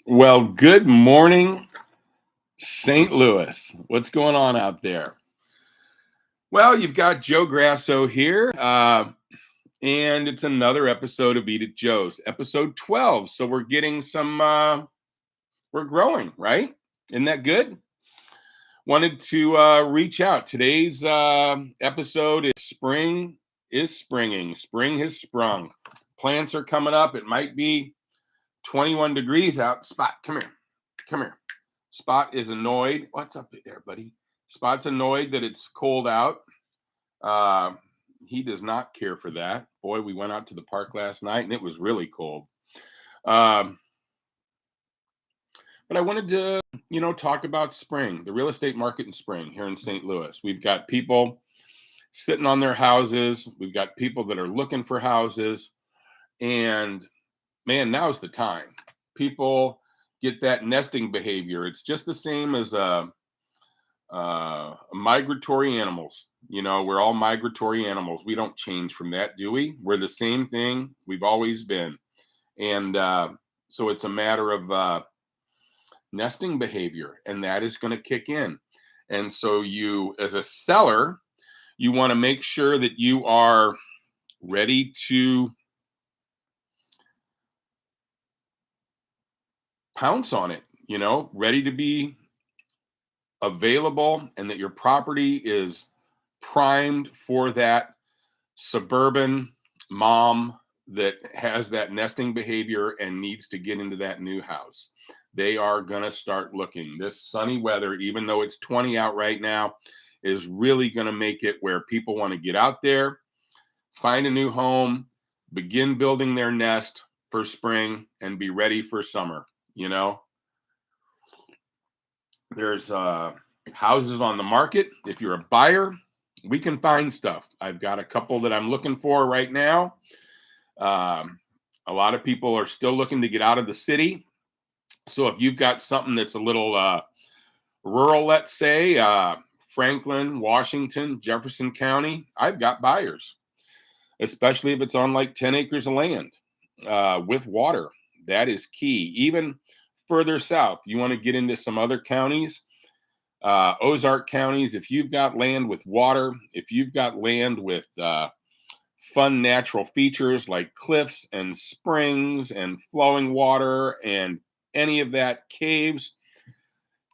Well, good morning, St. Louis. What's going on out there? Well, you've got Joe Grasso here, and it's another episode of Eat at Joe's, episode 12. So we're getting we're growing, right? Isn't that good? Wanted to reach out. Today's episode is Spring is Springing. Spring has sprung. Plants are coming up. It might be 21 degrees out. Spot, come here. Come here. Spot is annoyed. What's up there, buddy? Spot's annoyed that it's cold out. Uh, he does not care for that. Boy, we went out to the park last night and it was really cold. Um, but I wanted to, talk about spring, the real estate market in spring here in St. Louis. We've got people sitting on their houses. We've got people that are looking for houses. And man, now's the time. People get that nesting behavior. It's just the same as migratory animals. We're all migratory animals. We don't change from that, do we? We're the same thing we've always been. And so it's a matter of nesting behavior, and that is going to kick in. And so you, as a seller, you want to make sure that you are ready to pounce on it, ready to be available, and that your property is primed for that suburban mom that has that nesting behavior and needs to get into that new house. They are going to start looking. This sunny weather, even though it's 20 out right now, is really going to make it where people want to get out there, find a new home, begin building their nest for spring, and be ready for summer. There's houses on the market. If you're a buyer, we can find stuff. I've got a couple that I'm looking for right now. A lot of people are still looking to get out of the city. So if you've got something that's a little rural, let's say Franklin, Washington, Jefferson County, I've got buyers, especially if it's on like 10 acres of land with water. That is key. Even further south, you want to get into some other counties, Ozark counties. If you've got land with water, if you've got land with fun natural features like cliffs and springs and flowing water and any of that, caves,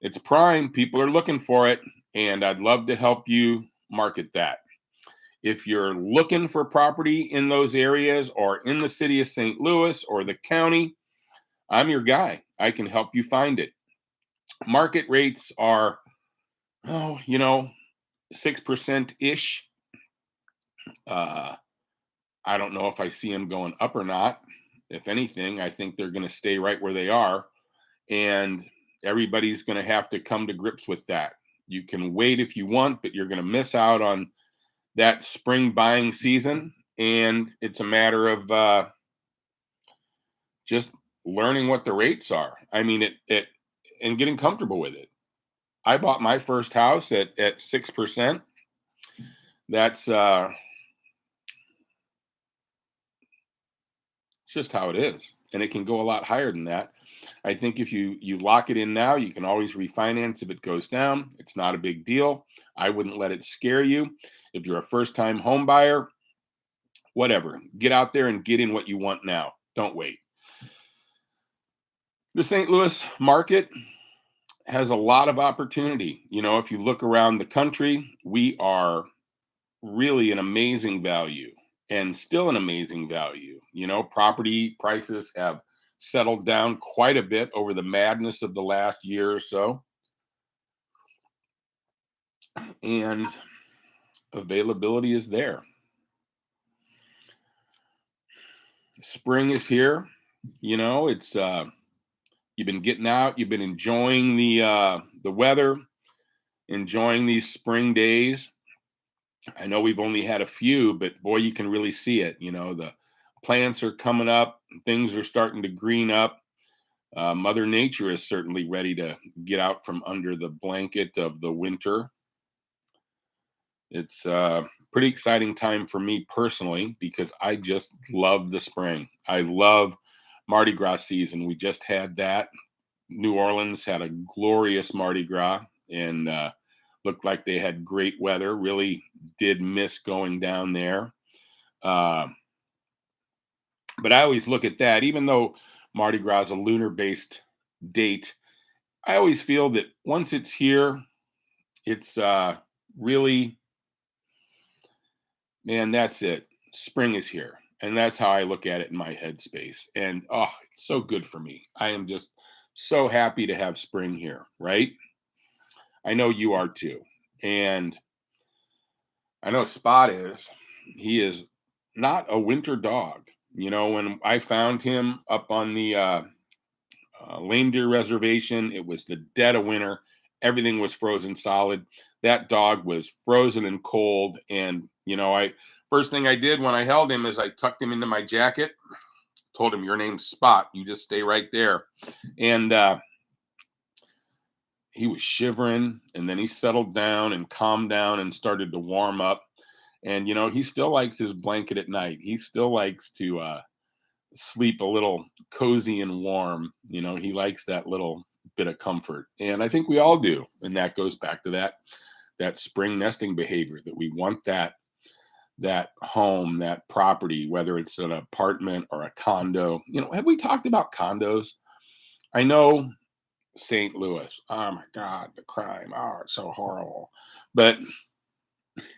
it's prime. People are looking for it, and I'd love to help you market that. If you're looking for property in those areas or in the city of St. Louis or the county, I'm your guy. I can help you find it. Market rates are, 6% ish. Uh, I don't know if I see them going up or not. If anything, I think they're going to stay right where they are. And everybody's going to have to come to grips with that. You can wait if you want, but you're going to miss out on that spring buying season. And it's a matter of just learning what the rates are. I mean, it and getting comfortable with it. I bought my first house at 6%. That's it's just how it is. And it can go a lot higher than that. I think if you lock it in now, you can always refinance if it goes down. It's not a big deal. I wouldn't let it scare you. If you're a first-time home buyer, whatever. Get out there and get in what you want now. Don't wait. The St. Louis market has a lot of opportunity. If you look around the country, we are really an amazing value and still an amazing value. Property prices have settled down quite a bit over the madness of the last year or so. And availability is there. Spring is here. It's you've been getting out, you've been enjoying the weather, enjoying these spring days. I know we've only had a few, but boy, you can really see it. The plants are coming up, things are starting to green up. Mother Nature is certainly ready to get out from under the blanket of the winter. It's a pretty exciting time for me personally because I just love the spring. I love Mardi Gras season. We just had that. New Orleans had a glorious Mardi Gras and looked like they had great weather. Really did miss going down there. Uh, but I always look at that, even though Mardi Gras is a lunar based date, I always feel that once it's here, it's really, man, that's it. Spring is here. And that's how I look at it in my headspace. And oh, it's so good for me. I am just so happy to have spring here, right? I know you are too. And I know Spot is. He is not a winter dog. You know, when I found him up on the Lame Deer Reservation, it was the dead of winter. Everything was frozen solid. That dog was frozen and cold. And, you know, first thing I did when I held him is I tucked him into my jacket, told him, "Your name's Spot. You just stay right there." And he was shivering, and then he settled down and calmed down and started to warm up. And, you know, he still likes his blanket at night. He still likes to sleep a little cozy and warm. You know, he likes that little bit of comfort. And I think we all do. And that goes back to that spring nesting behavior, that we want that home, that property, whether it's an apartment or a condo. You know, have we talked about condos? I know St. Louis. Oh my God, the crime. Oh, it's so horrible. But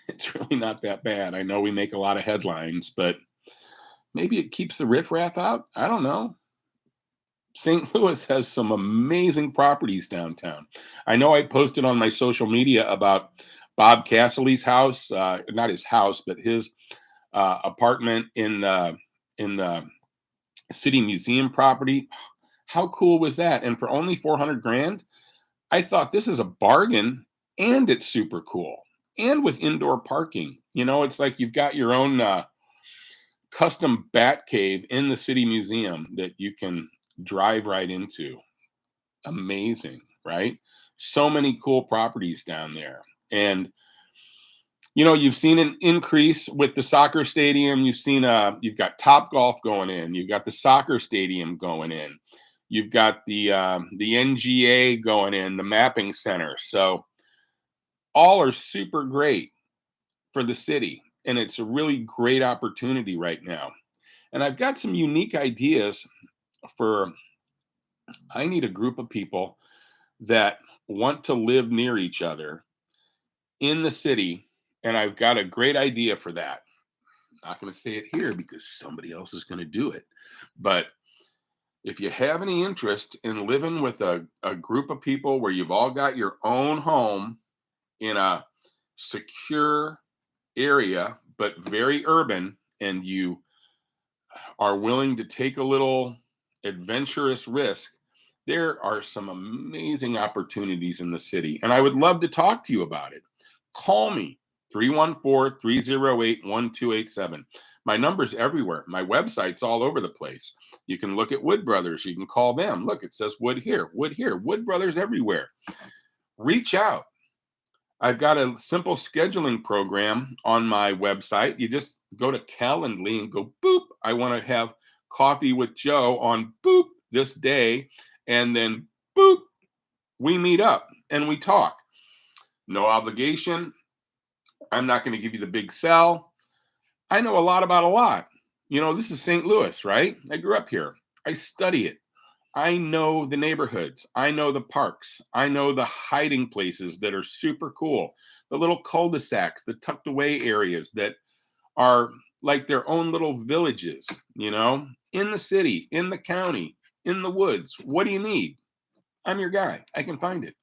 it's really not that bad. I know we make a lot of headlines, but maybe it keeps the riffraff out. I don't know. St. Louis has some amazing properties downtown. I know I posted on my social media about Bob Cassily's house, not his house, but his apartment in the City Museum property. How cool was that? And for only 400 grand, I thought this is a bargain, and it's super cool. And with indoor parking, you know, it's like you've got your own custom bat cave in the City Museum that you can drive right into. Amazing, right? So many cool properties down there. And you know, you've seen an increase with the soccer stadium. You've got Top Golf going in. You've got the soccer stadium going in. You've got the NGA going in, the mapping center. So all are super great for the city, and it's a really great opportunity right now. And I've got some unique ideas for. I need a group of people that want to live near each other in the city, and I've got a great idea for that. Not going to say it here because somebody else is going to do it. But if you have any interest in living with a group of people where you've all got your own home in a secure area, but very urban, and you are willing to take a little adventurous risk, there are some amazing opportunities in the city. And I would love to talk to you about it. Call me, 314-308-1287. My number's everywhere. My website's all over the place. You can look at Wood Brothers. You can call them. Look, it says Wood here, Wood Brothers everywhere. Reach out. I've got a simple scheduling program on my website. You just go to Calendly and go, boop, I want to have coffee with Joe on boop this day. And then boop, we meet up and we talk. No obligation. I'm not going to give you the big sell. I know a lot about a lot. You know, this is St. Louis, right? I grew up here. I study it. I know the neighborhoods. I know the parks. I know the hiding places that are super cool. The little cul-de-sacs, the tucked away areas that are like their own little villages, you know, in the city, in the county, in the woods. What do you need? I'm your guy. I can find it.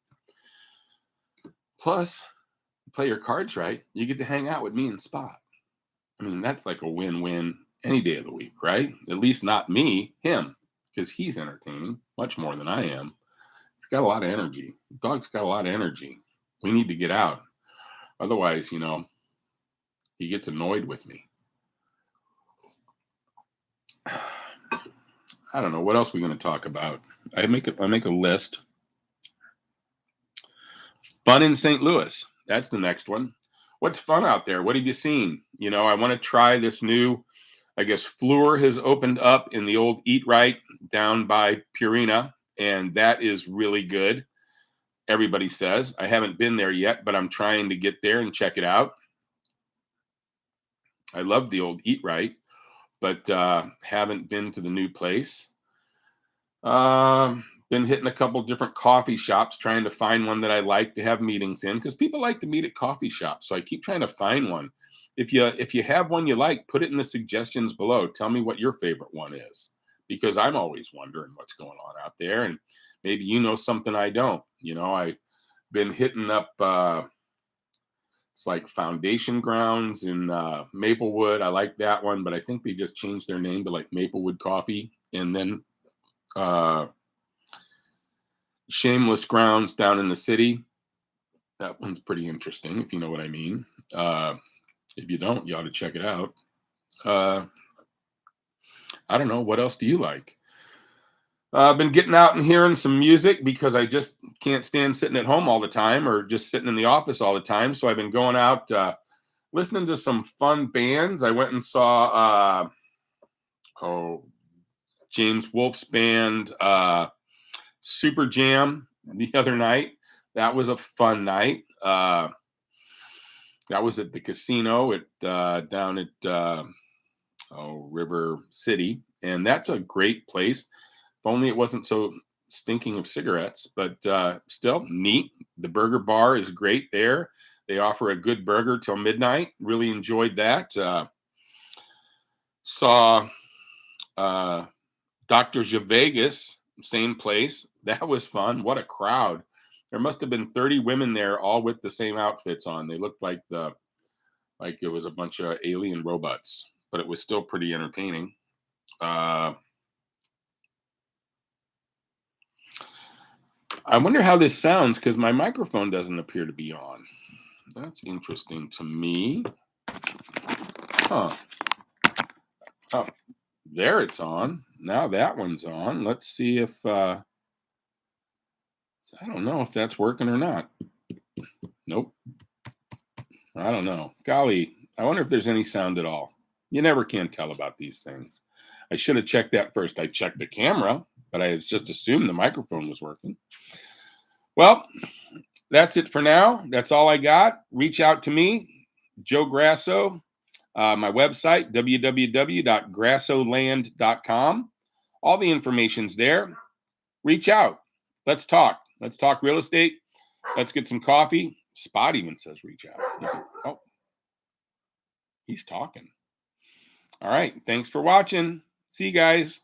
Plus, play your cards right, you get to hang out with me and Spot. I mean, that's like a win-win any day of the week, right? At least not me, him, because he's entertaining much more than I am. He's got a lot of energy. The dog's got a lot of energy. We need to get out. Otherwise, you know, he gets annoyed with me. I don't know. What else are we going to talk about? I make a list. Fun in St. Louis. That's the next one. What's fun out there? What have you seen? You know, I want to try this new, I guess, Fleur has opened up in the old Eat Right down by Purina. and that is really good. Everybody says. I haven't been there yet, but I'm trying to get there and check it out. I love the old Eat Right, but haven't been to the new place. Been hitting a couple different coffee shops, trying to find one that I like to have meetings in, because people like to meet at coffee shops. So I keep trying to find one. If you have one you like, put it in the suggestions below. Tell me what your favorite one is, because I'm always wondering what's going on out there, and maybe you know something I don't. I've been hitting up. It's like Foundation Grounds in Maplewood. I like that one, but I think they just changed their name to like Maplewood Coffee. And then uh, Shameless Grounds down in the city. That one's pretty interesting, if you know what I mean. If you don't, you ought to check it out. Uh, I don't know. What else do you like? I've been getting out and hearing some music because I just can't stand sitting at home all the time or just sitting in the office all the time. So I've been going out, listening to some fun bands. I went and saw James Wolfe's band, Super Jam, the other night. That was a fun night. That was at the casino down at River City, and that's a great place. If only it wasn't so stinking of cigarettes, but still neat. The burger bar is great there. They offer a good burger till midnight. Really enjoyed that. Saw Dr. Vegas, same place. That was fun. What a crowd. There must have been 30 women there, all with the same outfits on. They looked like it was a bunch of alien robots, but it was still pretty entertaining. I wonder how this sounds, because my microphone doesn't appear to be on. That's interesting to me. Huh. Oh, there it's on. Now that one's on. Let's see if I don't know if that's working or not. Nope. I don't know. Golly, I wonder if there's any sound at all. You never can tell about these things. I should have checked that first. I checked the camera, but I just assumed the microphone was working. Well, that's it for now. That's all I got. Reach out to me, Joe Grasso. My website, www.grassoland.com. All the information's there. Reach out. Let's talk. Let's talk real estate. Let's get some coffee. Spot even says reach out. Oh, he's talking. All right. Thanks for watching. See you guys.